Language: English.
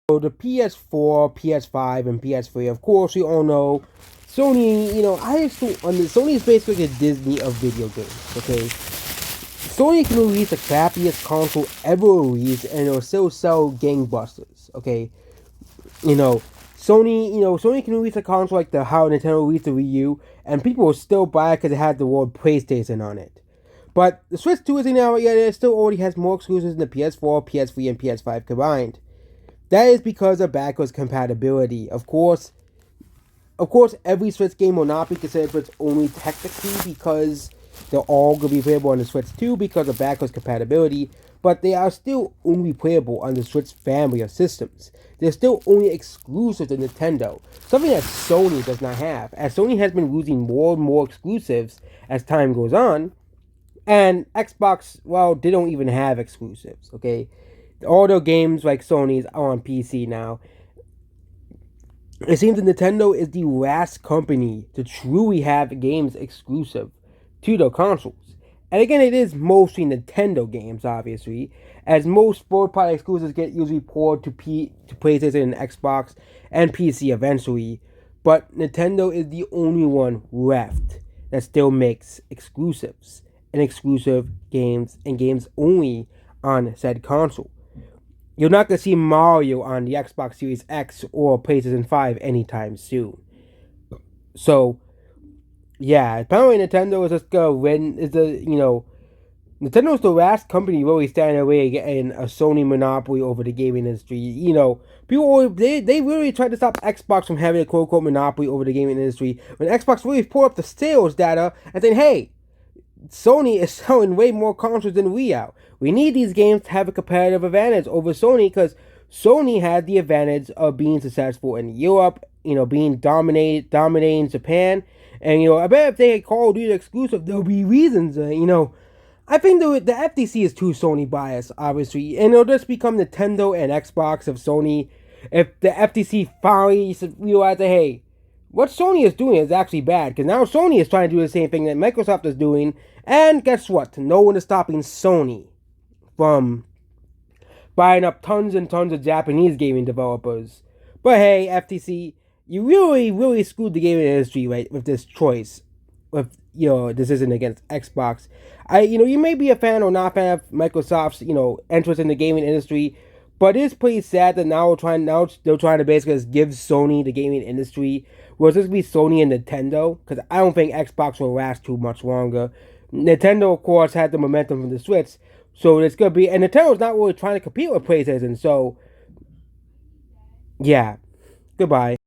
So the PS4, PS5, and PS3, of course, we all know Sony, Sony is basically like a Disney of video games, okay? Sony can release the crappiest console ever released and it'll still sell gangbusters, okay? You know, Sony can release a console like how Nintendo released the Wii U and people will still buy it because it had the word PlayStation on it. But the Switch 2 isn't out yet, it still already has more exclusives than the PS4, PS3, and PS5 combined. That is because of backwards compatibility. Of course, every Switch game will not be considered Switch only technically because they're all going to be playable on the Switch 2 because of backwards compatibility, but they are still only playable on the Switch family of systems. They're still only exclusive to Nintendo, something that Sony does not have, as Sony has been losing more and more exclusives as time goes on, and Xbox, well, they don't even have exclusives, okay? All their games like Sony's are on PC now. It seems that Nintendo is the last company to truly have games exclusive to their consoles. And again, it is mostly Nintendo games, obviously, as most third-party exclusives get usually ported to PlayStation and Xbox and PC eventually. But Nintendo is the only one left that still makes exclusives and exclusive games and games only on said console. You're not going to see Mario on the Xbox Series X or PlayStation 5 anytime soon. So, yeah, apparently Nintendo is just going to win. Nintendo's the last company really standing away getting a Sony monopoly over the gaming industry. They really tried to stop Xbox from having a quote unquote monopoly over the gaming industry when Xbox really pulled up the sales data and said, hey, Sony is selling way more consoles than we are. We need these games to have a competitive advantage over Sony because Sony had the advantage of being successful in Europe, being dominating Japan. And, I bet if they had Call of Duty exclusive, there'll be reasons, I think the FTC is too Sony biased, obviously. And it'll just become Nintendo and Xbox of Sony if the FTC finally realizes, hey, what Sony is doing is actually bad, because now Sony is trying to do the same thing that Microsoft is doing, and guess what? No one is stopping Sony from buying up tons and tons of Japanese gaming developers. But hey, FTC, you really, really screwed the gaming industry, right, with this choice. With decision against Xbox. You may be a fan or not fan of Microsoft's, interest in the gaming industry, but it's pretty sad that now they're trying to basically just give Sony the gaming industry. Whereas this be Sony and Nintendo, because I don't think Xbox will last too much longer. Nintendo, of course, had the momentum from the Switch, so it's gonna be. And Nintendo's not really trying to compete with PlayStation, so yeah. Goodbye.